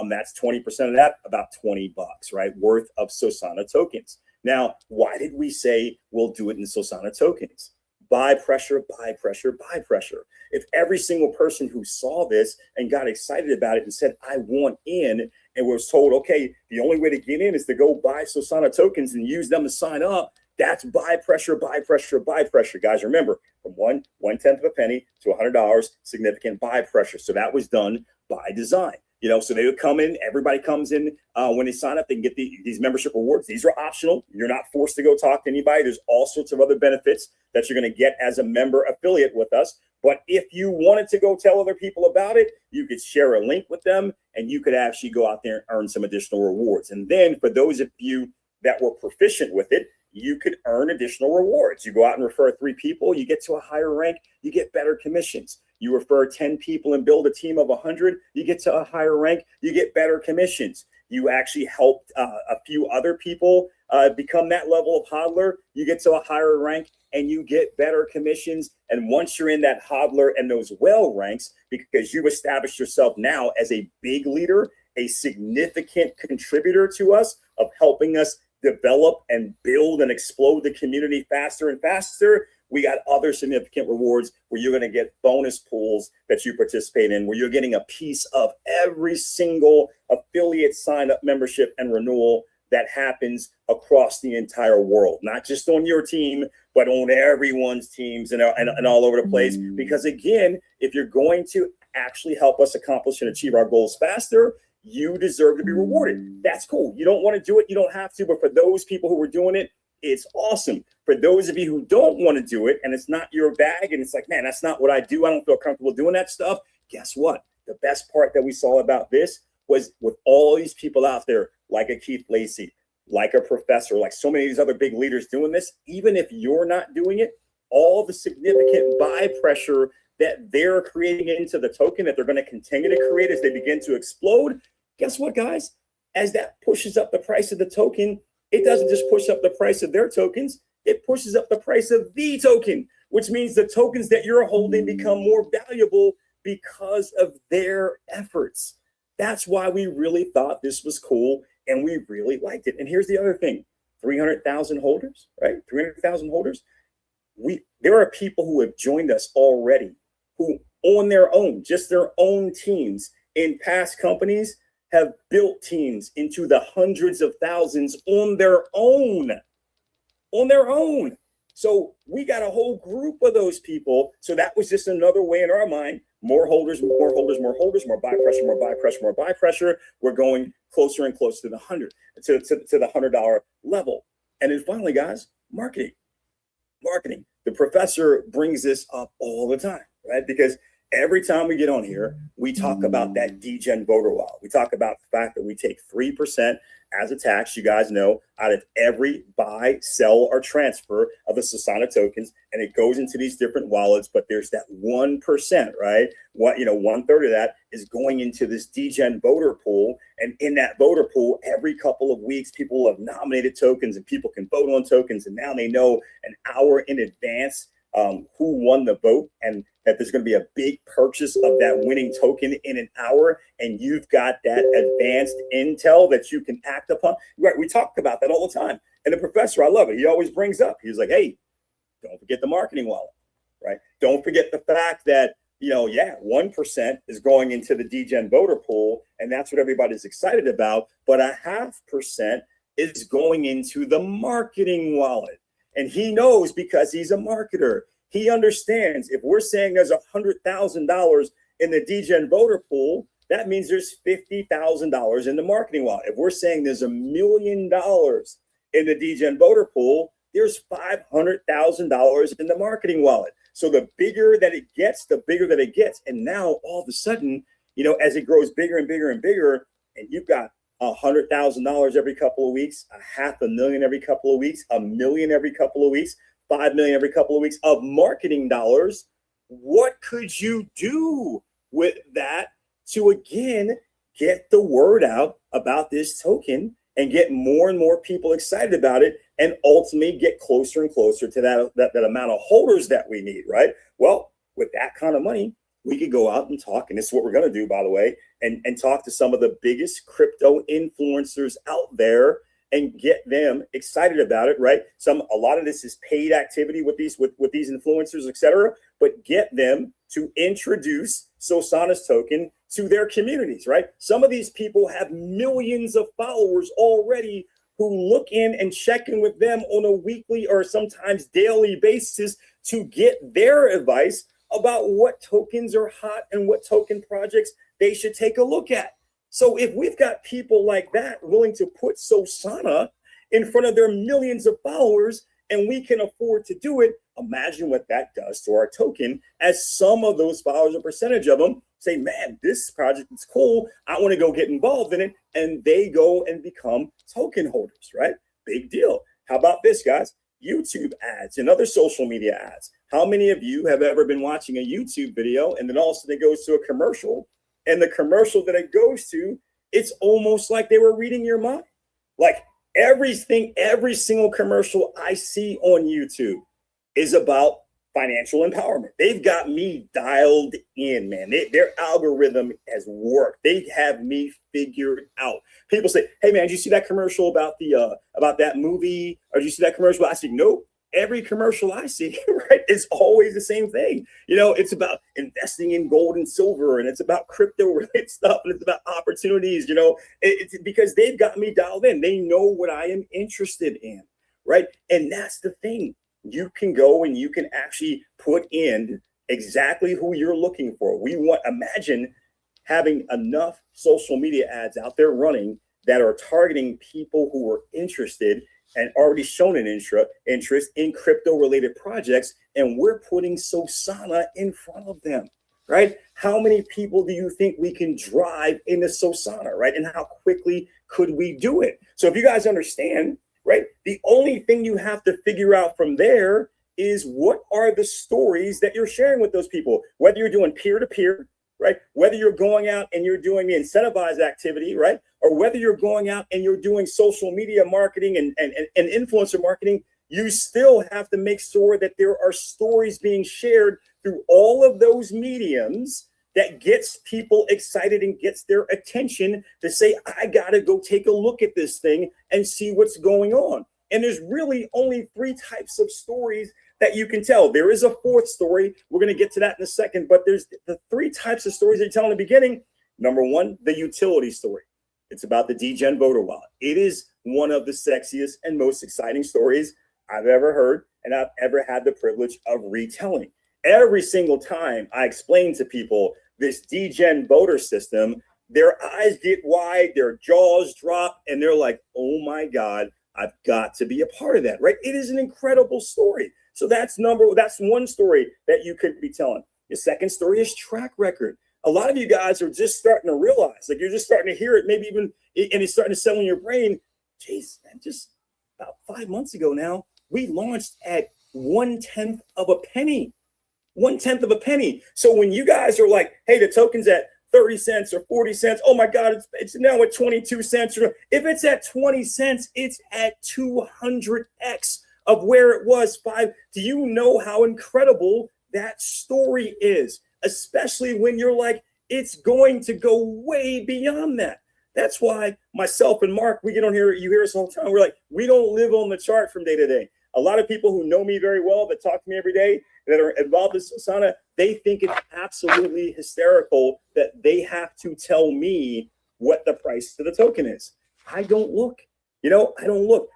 that's 20% of that, about $20, right, worth of Sosana tokens. Now, why did we say we'll do it in Sosana tokens? Buy pressure, buy pressure, buy pressure. If every single person who saw this and got excited about it and said, I want in, and was told, okay, the only way to get in is to go buy Sosana tokens and use them to sign up, that's buy pressure, buy pressure, buy pressure. Guys, remember, from 1/10 of a penny to $100, significant buy pressure. So that was done by design. So they would come in, everybody comes in when they sign up, they can get these membership rewards. These are optional. You're not forced to go talk to anybody. There's all sorts of other benefits that you're going to get as a member affiliate with us. But if you wanted to go tell other people about it, you could share a link with them and you could actually go out there and earn some additional rewards. And then for those of you that were proficient with it, you could earn additional rewards. You go out and refer 3 people, you get to a higher rank, you get better commissions. You refer 10 people and build a team of 100, you get to a higher rank, you get better commissions. You actually helped a few other people become that level of hodler, you get to a higher rank and you get better commissions. And once you're in that hodler and those well ranks, because you've established yourself now as a big leader, a significant contributor to us of helping us develop and build and explode the community faster and faster, we got other significant rewards where you're going to get bonus pools that you participate in, where you're getting a piece of every single affiliate sign up membership and renewal that happens across the entire world, not just on your team, but on everyone's teams and all over the place. Because again, if you're going to actually help us accomplish and achieve our goals faster, you deserve to be rewarded. That's cool. You don't want to do it, you don't have to. But for those people who are doing it, it's awesome. For those of you who don't want to do it and it's not your bag and it's like, man, that's not what I do, I don't feel comfortable doing that stuff. Guess what? The best part that we saw about this was with all these people out there, like a Keith Lacey, like a professor, like so many of these other big leaders doing this, even if you're not doing it, all the significant buy pressure that they're creating into the token that they're going to continue to create as they begin to explode. Guess what, guys? As that pushes up the price of the token, it doesn't just push up the price of their tokens, it pushes up the price of the token, which means the tokens that you're holding become more valuable because of their efforts. That's why we really thought this was cool and we really liked it. And here's the other thing, 300,000 holders, right? 300,000 holders. There are people who have joined us already who on their own, just their own teams in past companies, have built teams into the hundreds of thousands on their own. So we got a whole group of those people. So that was just another way in our mind, more holders, more holders, more holders, more buy pressure, more buy pressure, more buy pressure. We're going closer and closer to the the $100 level. And then finally, guys, marketing. The professor brings this up all the time, right? Because every time we get on here, we talk about that degen voter wallet. We talk about the fact that we take 3% as a tax, you guys know, out of every buy, sell, or transfer of the Sosana tokens, and it goes into these different wallets. But there's that 1%, right? 1/3 of that is going into this degen voter pool, and in that voter pool, every couple of weeks, people will have nominated tokens, and people can vote on tokens, and now they know an hour in advance who won the vote, and that there's going to be a big purchase of that winning token in an hour, and you've got that advanced intel that you can act upon. Right? We talk about that all the time. And the professor, I love it. He always brings up, he's like, hey, don't forget the marketing wallet, right? Don't forget the fact that, 1% is going into the degen voter pool, and that's what everybody's excited about, but 0.5% is going into the marketing wallet. And he knows, because he's a marketer, he understands if we're saying there's $100,000 in the degen voter pool, that means there's $50,000 in the marketing wallet. If we're saying there's $1 million in the degen voter pool, there's $500,000 in the marketing wallet. So the bigger that it gets, the bigger that it gets. And now all of a sudden, as it grows bigger and bigger and bigger, and you've got $100,000 every couple of weeks, $500,000 every couple of weeks, $1 million every couple of weeks, $5 million every couple of weeks of marketing dollars. What could you do with that to, again, get the word out about this token and get more and more people excited about it? and ultimately get closer and closer to that amount of holders that we need, right? Well, with that kind of money, we could go out and talk, and this is what we're going to do, by the way, and talk to some of the biggest crypto influencers out there and get them excited about it, right? A lot of this is paid activity with these influencers, et cetera, but get them to introduce Sosana's token to their communities, right? Some of these people have millions of followers already who look in and check in with them on a weekly or sometimes daily basis to get their advice about what tokens are hot and what token projects they should take a look at. So if we've got people like that willing to put Sosana in front of their millions of followers and we can afford to do it, imagine what that does to our token as some of those followers, a percentage of them say, man, this project is cool. I want to go get involved in it. And they go and become token holders, right? Big deal. How about this, guys? YouTube ads and other social media ads. How many of you have ever been watching a YouTube video and then all of a sudden it goes to a commercial, and the commercial that it goes to, it's almost like they were reading your mind. Like every single commercial I see on YouTube is about financial empowerment. They've got me dialed in, man. Their algorithm has worked. They have me figured out. People say, hey man, did you see that commercial about that movie? Or did you see that commercial? I say, nope. Every commercial I see, right, is always the same thing. You know, it's about investing in gold and silver, and it's about crypto related stuff, and it's about opportunities, you know, it's because they've got me dialed in. They know what I am interested in, right? And that's the thing. You can go and you can actually put in exactly who you're looking for. Imagine having enough social media ads out there running that are targeting people who are interested and already shown an interest in crypto-related projects, and we're putting Sosana in front of them, right? How many people do you think we can drive into Sosana, right? And how quickly could we do it? So if you guys understand, right, the only thing you have to figure out from there is what are the stories that you're sharing with those people, whether you're doing peer-to-peer, right? Whether you're going out and you're doing the incentivized activity, right? Or whether you're going out and you're doing social media marketing and influencer marketing, you still have to make sure that there are stories being shared through all of those mediums that gets people excited and gets their attention to say, I got to go take a look at this thing and see what's going on. And there's really only 3 types of stories that you can tell. There is a 4th story. We're going to get to that in a second, but there's the 3 types of stories that you tell in the beginning. Number 1, the utility story. It's about the degen voter wallet. It is one of the sexiest and most exciting stories I've ever heard, and I've ever had the privilege of retelling. Every single time I explain to people this degen voter system, their eyes get wide, their jaws drop, and they're like, oh my God, I've got to be a part of that, right? It is an incredible story. So that's one story that you could be telling. The second story is track record. A lot of you guys are just starting to realize, like you're just starting to hear it, maybe even, and it's starting to settle in your brain. Geez, man, just about 5 months ago now, we launched at 1/10 of a penny. 1/10 of a penny. So when you guys are like, hey, the token's at 30 cents or 40 cents. Oh my God, it's now at 22 cents. If it's at 20 cents, it's at 200x of where it was 5. Do you know how incredible that story is? Especially when you're like, it's going to go way beyond that. That's why myself and Mark, we get on here, you hear us all the time. We're like, we don't live on the chart from day to day. A lot of people who know me very well, that talk to me every day, that are involved in Sosana, they think it's absolutely hysterical that they have to tell me what the price to the token is. I don't look, I don't look.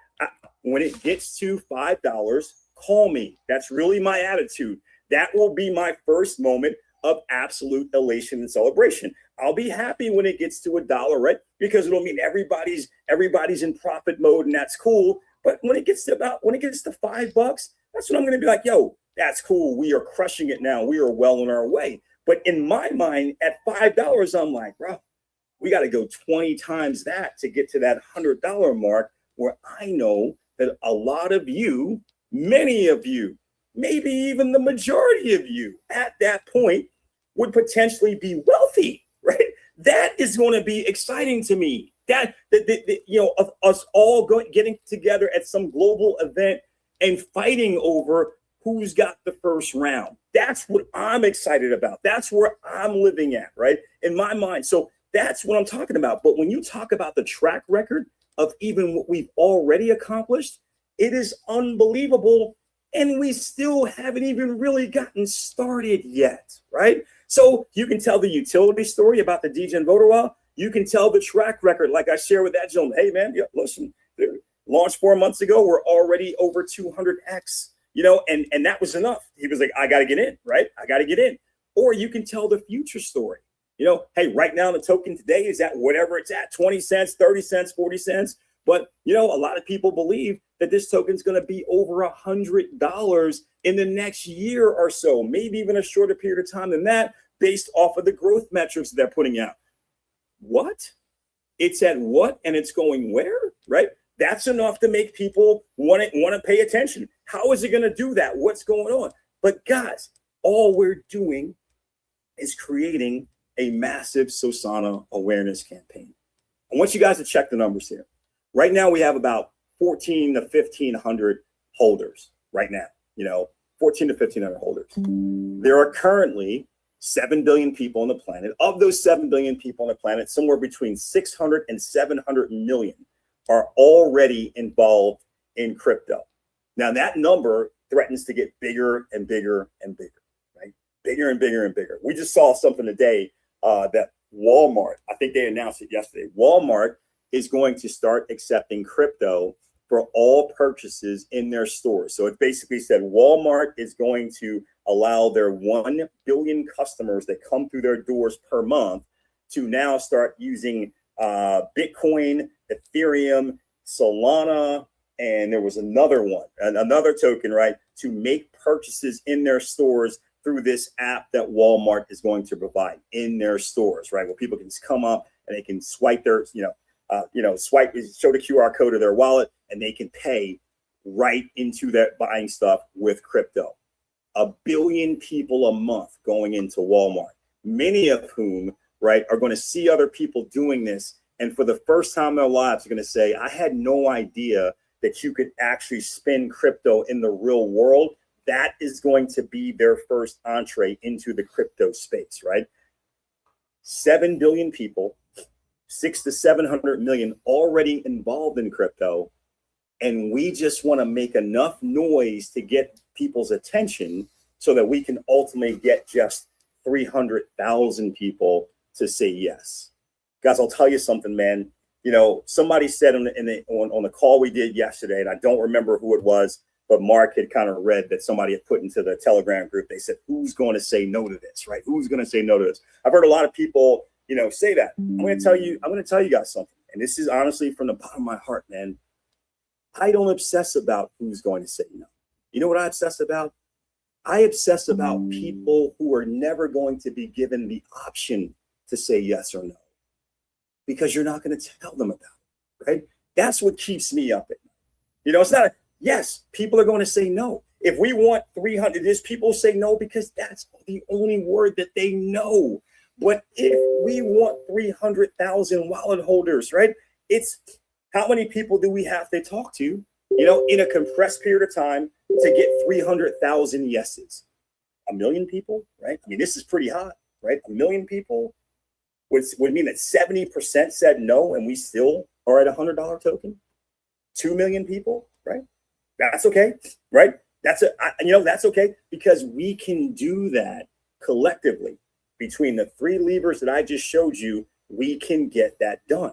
When it gets to $5, call me. That's really my attitude. That will be my first moment of absolute elation and celebration. I'll be happy when it gets to $1, right? Because it'll mean everybody's in profit mode, and that's cool. But when it gets to $5, that's when I'm going to be like, yo, that's cool. We are crushing it now. We are well on our way. But in my mind, at $5, I'm like, bro, we got to go 20 times that to get to that $100 mark, where I know that a lot of you, many of you, maybe even the majority of you at that point would potentially be wealthy, right? That is going to be exciting to me. of us all getting together at some global event and fighting over who's got the first round. That's what I'm excited about. That's where I'm living at, right? In my mind. So that's what I'm talking about. But when you talk about the track record of even what we've already accomplished, it is unbelievable. And we still haven't even really gotten started yet, right? So you can tell the utility story about the DGen voter wall. You can tell the track record, like I shared with that gentleman. Hey, man, yeah, listen, launched 4 months ago. We're already over 200x, and that was enough. He was like, I got to get in, right? I got to get in. Or you can tell the future story. Hey, right now the token today is at whatever it's at, 20 cents, 30 cents, 40 cents. But, a lot of people believe that this token is going to be over $100 in the next year or so, maybe even a shorter period of time than that, based off of the growth metrics they're putting out. What? It's at what and it's going where, right? That's enough to make people want to pay attention. How is it going to do that? What's going on? But guys, all we're doing is creating a massive Sosana awareness campaign. I want you guys to check the numbers here. Right now, we have about 14 to 1,500 holders right now, 14 to 1,500 holders. There are currently 7 billion people on the planet. Of those 7 billion people on the planet, somewhere between 600 and 700 million are already involved in crypto. Now, that number threatens to get bigger and bigger and bigger, right? Bigger and bigger and bigger. We just saw something today that Walmart, I think they announced it yesterday, Walmart is going to start accepting crypto for all purchases in their stores. So it basically said Walmart is going to allow their 1 billion customers that come through their doors per month to now start using Bitcoin, Ethereum, Solana, and there was another token, right, to make purchases in their stores through this app that Walmart is going to provide in their stores, right, where people can just come up and they can swipe their, show the QR code of their wallet, and they can pay right into that buying stuff with crypto. 1 billion people a month going into Walmart, many of whom, right, are going to see other people doing this. And for the first time in their lives, are going to say, I had no idea that you could actually spend crypto in the real world. That is going to be their first entree into the crypto space, right? 7 billion people, 600 to 700 million already involved in crypto. And we just want to make enough noise to get people's attention so that we can ultimately get just 300,000 people to say yes. Guys, I'll tell you something, man. Somebody said on the call we did yesterday, and I don't remember who it was, but Mark had kind of read that somebody had put into the Telegram group. They said, who's going to say no to this, right? Who's going to say no to this? I've heard a lot of people, say that. I'm going to tell you guys something. And this is honestly from the bottom of my heart, man. I don't obsess about who's going to say no. You know what I obsess about? I obsess about people who are never going to be given the option to say yes or no, because you're not going to tell them about it, right? That's what keeps me up at night. It's not yes, people are going to say no. If we want 300, there's people say no because that's the only word that they know. But if we want 300,000 wallet holders, right? It's how many people do we have to talk to, in a compressed period of time to get 300,000 yeses? 1 million people, right? I mean, this is pretty hot, right? 1 million people would mean that 70% said no, and we still are at $100 token. 2 million people, right? That's okay, right? That's okay, because we can do that collectively. Between the 3 levers that I just showed you, we can get that done.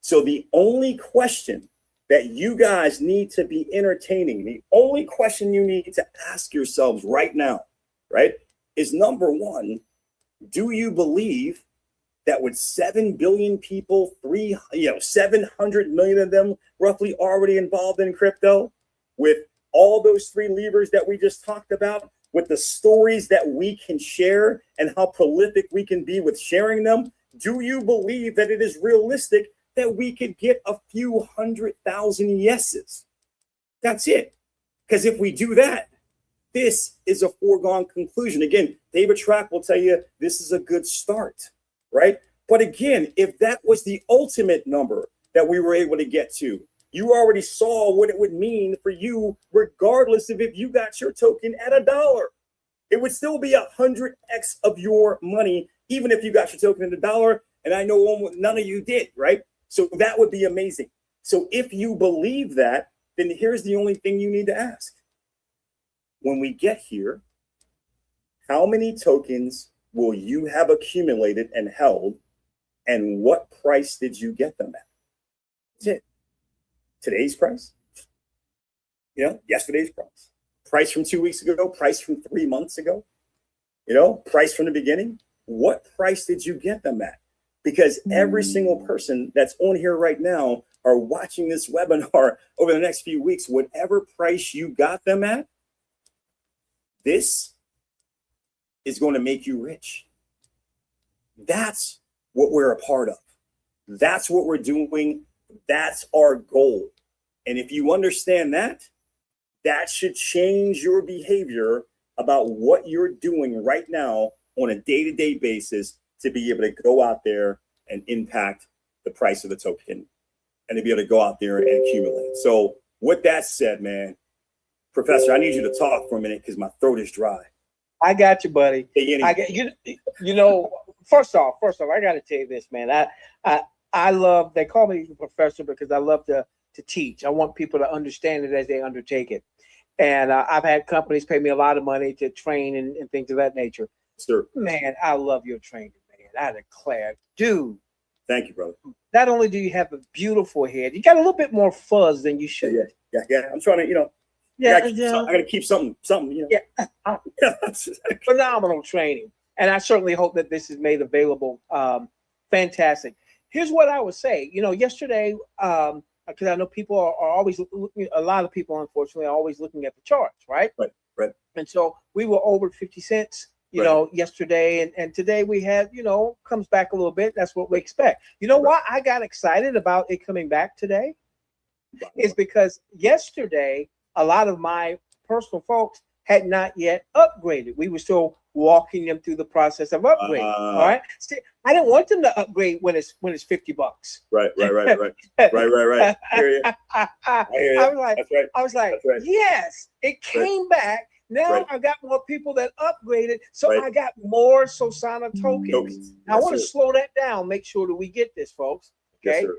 So the only question that you guys need to be entertaining, the only question you need to ask yourselves right now, right, is number one, do you believe that with 7 billion people, 700 million of them roughly already involved in crypto, with all those 3 levers that we just talked about, with the stories that we can share and how prolific we can be with sharing them, do you believe that it is realistic that we could get a few 100,000 yeses? That's it. Because if we do that, this is a foregone conclusion. Again, David Track will tell you this is a good start, right? But again, if that was the ultimate number that we were able to get to, you already saw what it would mean for you, regardless of if you got your token at $1. It would still be 100x of your money, even if you got your token at $1. And I know none of you did, right? So that would be amazing. So if you believe that, then here's the only thing you need to ask. When we get here, how many tokens will you have accumulated and held? And what price did you get them at? That's it. Today's price? You know, yesterday's price. Price from 2 weeks ago, price from 3 months ago, you know, price from the beginning. What price did you get them at? Because every single person that's on here right now are watching this webinar over the next few weeks, whatever price you got them at, this is going to make you rich. That's what we're a part of. That's what we're doing. That's our goal. And if you understand that, that should change your behavior about what you're doing right now on a day-to-day basis to be able to go out there and impact the price of the token and to be able to go out there and accumulate. So with that said, man, Professor, I need you to talk for a minute because my throat is dry. I got you, buddy. Hey, I get you. You know, first off, I got to tell you this, man. I love. They call me professor because I love to teach. I want people to understand it as they undertake it. And I've had companies pay me a lot of money to train and things of that nature. Sir, man, I love your training, man. I declare, dude. Thank you, brother. Not only do you have a beautiful head, you got a little bit more fuzz than you should. Yeah. I'm trying to, you know. I gotta keep something, you know. Yeah. Phenomenal training. And I certainly hope that this is made available. Fantastic. Here's what I would say. You know, yesterday, because I know people are always looking, a lot of people, unfortunately, are always looking at the charts, right? Right. And so we were over 50 cents, you know, yesterday. And today we had, you know, comes back a little bit. That's what we expect. You know why I got excited about it coming back today? Is because yesterday, a lot of my personal folks had not yet upgraded. We were still walking them through the process of upgrading. All right. See, I didn't want them to upgrade when it's $50. Right. I hear you. I was like, yes, it came back. Now I got more people that upgraded. So I got more Sosana tokens. Now, I want to slow that down, make sure that we get this, folks. Okay. Yes,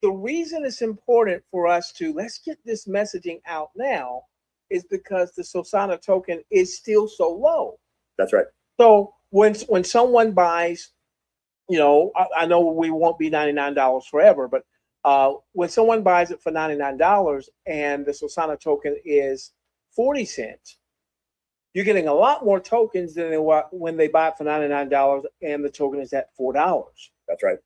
the reason it's important for us to let's get this messaging out now is because the Sosana token is still so low. That's right. So when someone buys, you know, I know we won't be $99 forever, but when someone buys it for $99 and the Sosana token is 40 cents, you're getting a lot more tokens than when they buy it for $99 and the token is at $4. That's right.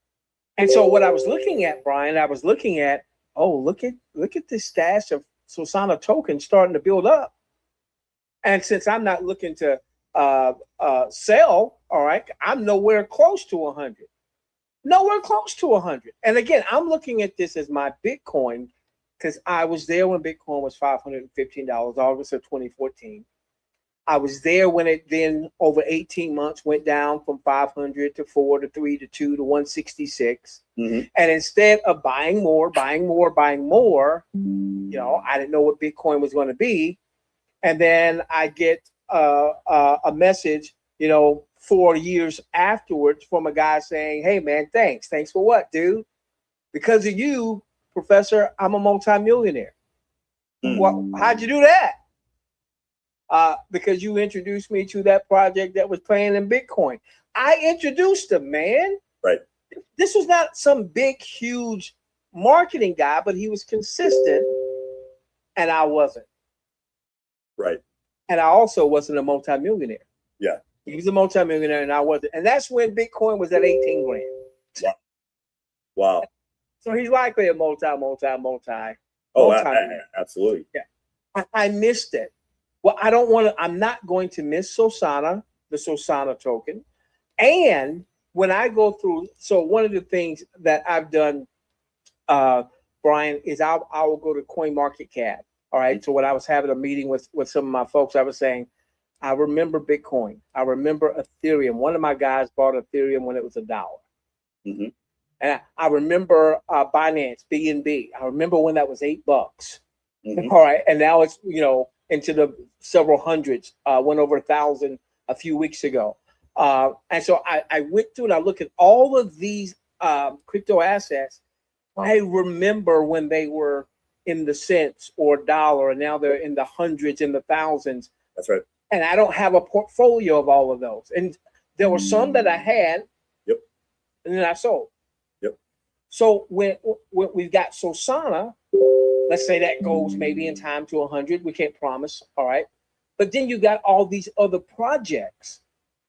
And so what I was looking at, Brian, look at this stash of Sosana tokens starting to build up. And since I'm not looking to sell, all right, I'm nowhere close to 100. Nowhere close to 100. And again, I'm looking at this as my Bitcoin because I was there when Bitcoin was $515, August of 2014. I was there when it then over 18 months went down from 500 to 4 to 3 to 2 to 166. Mm-hmm. And instead of buying more, you know, I didn't know what Bitcoin was going to be. And then I get a message, you know, 4 years afterwards from a guy saying, hey, man, thanks. Thanks for what, dude? Because of you, Professor, I'm a multimillionaire. Mm-hmm. Well, how'd you do that? Because you introduced me to that project that was playing in Bitcoin. I introduced him, man. Right. This was not some big, huge marketing guy, but he was consistent, and I wasn't. Right. And I also wasn't a multimillionaire. Yeah. He was a multimillionaire, and I wasn't. And that's when Bitcoin was at 18 grand. Wow. So he's likely a multi. Oh, absolutely. Yeah. I missed it. Well, I'm not going to miss Sosana, the Sosana token. And when I go through, so one of the things that I've done, Brian, is I will go to CoinMarketCap. All right. So when I was having a meeting with some of my folks, I was saying, I remember Bitcoin. I remember Ethereum. One of my guys bought Ethereum when it was $1. Mhm. And I remember Binance, BNB. I remember when that was $8. Mhm. All right. And now it's, into the several hundreds, went over 1,000 a few weeks ago. And so I went through and I looked at all of these crypto assets. I remember when they were in the cents or dollar, and now they're in the hundreds and the thousands. That's right. And I don't have a portfolio of all of those. And there were some that I had, Yep. and then I sold. Yep. So when we've got Sosana, let's say that goes maybe in time to 100. We can't promise. All right. But then you got all these other projects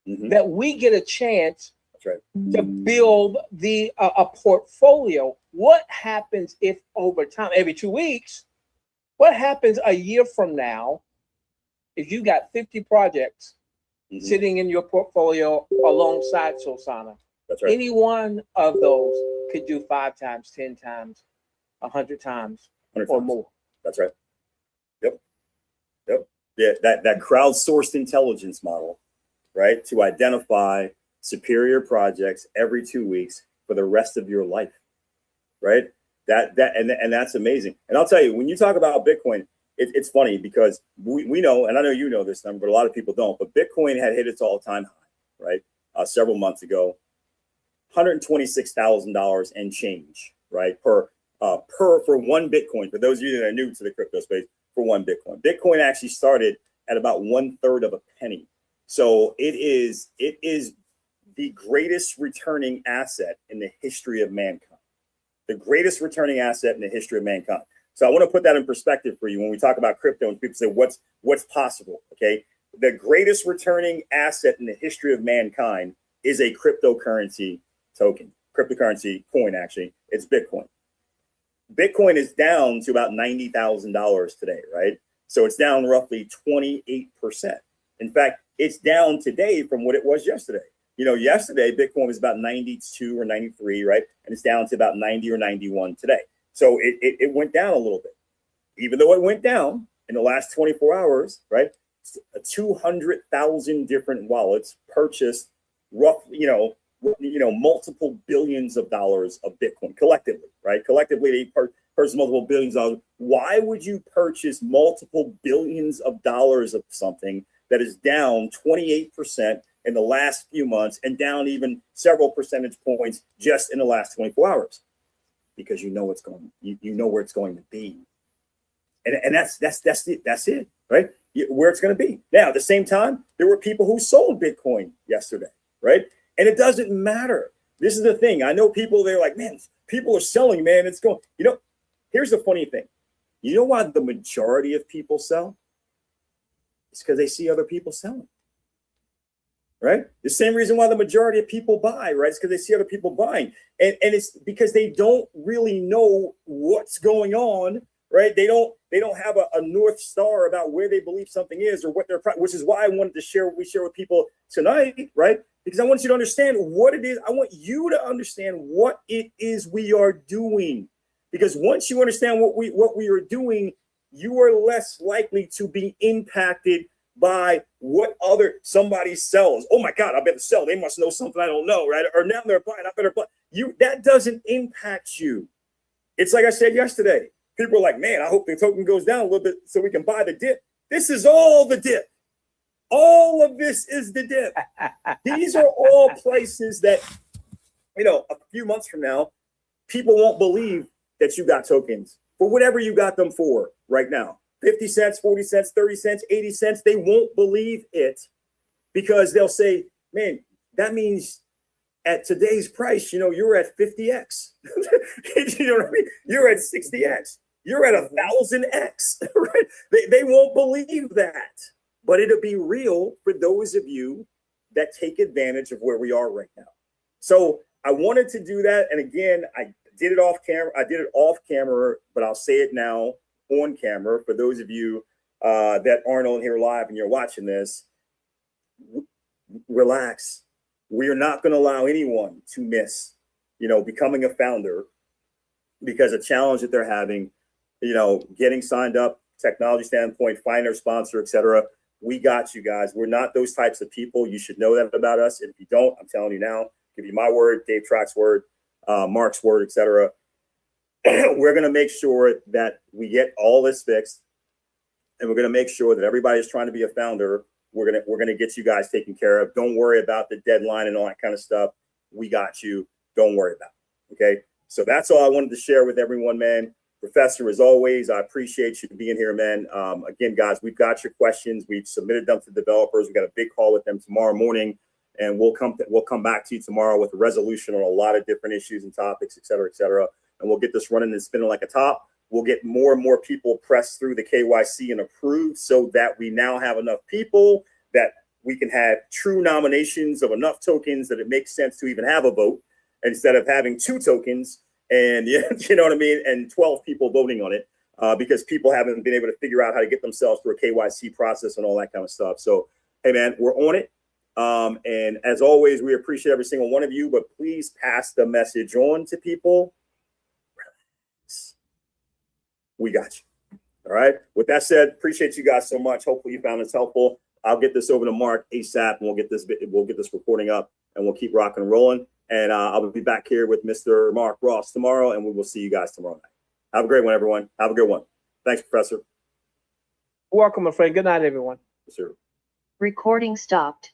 that we get a chance That's right. to build a portfolio. What happens if over time, every 2 weeks, what happens a year from now if you got 50 projects sitting in your portfolio alongside Sosana? That's right. Any one of those could do 5 times, 10 times, 100 times, 100 or times. more. That's right. Yep. Yeah, that crowdsourced intelligence model, right? To identify superior projects every 2 weeks for the rest of your life, right? And that's amazing. And I'll tell you, when you talk about Bitcoin, it's funny because we know, and I know you know this number, but a lot of people don't. But Bitcoin had hit its all-time high, right? Several months ago, $126,000 and change, right? For one Bitcoin. For those of you that are new to the crypto space, for one Bitcoin. Bitcoin actually started at about 1/3 of a penny. So it is the greatest returning asset in the history of mankind. The greatest returning asset in the history of mankind. So I want to put that in perspective for you when we talk about crypto and people say what's possible. Okay. The greatest returning asset in the history of mankind is a cryptocurrency token, cryptocurrency coin. Actually, it's Bitcoin. Bitcoin is down to about $90,000 today, right? So it's down roughly 28%. In fact, it's down today from what it was yesterday. Yesterday Bitcoin was about 92 or 93, right? And it's down to about 90 or 91 today. So it went down a little bit. Even though it went down in the last 24 hours, right? 200,000 different wallets purchased roughly, multiple billions of dollars of Bitcoin collectively, right? Collectively, they purchased multiple billions of dollars. Why would you purchase multiple billions of dollars of something that is down 28% in the last few months and down even several percentage points just in the last 24 hours? Because you know where it's going to be. And that's it, right? Where it's going to be. Now, at the same time, there were people who sold Bitcoin yesterday, right? And it doesn't matter. This is the thing. I know people, they're like, man, people are selling, man. It's going, here's the funny thing. You know why the majority of people sell? It's because they see other people selling, right? The same reason why the majority of people buy, right? It's because they see other people buying. And it's because they don't really know what's going on, right? They don't have a North Star about where they believe something is or what they're, which is why I wanted to share what we share with people tonight, right? Because I want you to understand what it is. I want you to understand what it is we are doing. Because once you understand what we are doing, you are less likely to be impacted by what somebody sells. Oh my God, I better sell. They must know something I don't know, right? Or now they're buying, I better buy. That doesn't impact you. It's like I said yesterday. People are like, man, I hope the token goes down a little bit so we can buy the dip. This is all the dip. All of this is the dip. These are all places that, a few months from now, people won't believe that you got tokens for whatever you got them for right now. 50 cents, 40 cents, 30 cents, 80 cents. They won't believe it because they'll say, man, that means at today's price, you're at 50x. You know what I mean? You're at 60x. You're at 1,000x, right? They won't believe that, but it'll be real for those of you that take advantage of where we are right now. So I wanted to do that. And again, I did it off camera, but I'll say it now on camera for those of you that aren't on here live and you're watching this. Relax. We are not going to allow anyone to miss, becoming a founder because a challenge that they're having, getting signed up, technology standpoint, find their sponsor, etc. We got you guys. We're not those types of people. You should know that about us. And if you don't, I'm telling you now, give you my word, Dave Track's word, Mark's word, etc. We're going to make sure that we get all this fixed, and we're going to make sure that everybody is trying to be a founder. We're gonna get you guys taken care of. Don't worry about the deadline and all that kind of stuff. We got you. Don't worry about it. Okay. So that's all I wanted to share with everyone, man. Professor, as always, I appreciate you being here, man. Again, guys, we've got your questions. We've submitted them to developers. We got a big call with them tomorrow morning, and we'll come back to you tomorrow with a resolution on a lot of different issues and topics, et cetera, and we'll get this running and spinning like a top. We'll get more and more people pressed through the KYC and approved, so that we now have enough people that we can have true nominations of enough tokens that it makes sense to even have a vote, instead of having 2 tokens and you know what I mean, and 12 people voting on it, because people haven't been able to figure out how to get themselves through a KYC process and all that kind of stuff. So, hey, man, we're on it. And as always, we appreciate every single one of you, but please pass the message on to people. We got you. All right. With that said, appreciate you guys so much. Hopefully you found this helpful. I'll get this over to Mark ASAP, and we'll get this recording up, and we'll keep rocking and rolling. And I'll be back here with Mr. Mark Ross tomorrow, and we will see you guys tomorrow night. Have a great one, everyone. Have a good one. Thanks, Professor. Welcome, my friend. Good night, everyone. Yes, sir. Recording stopped.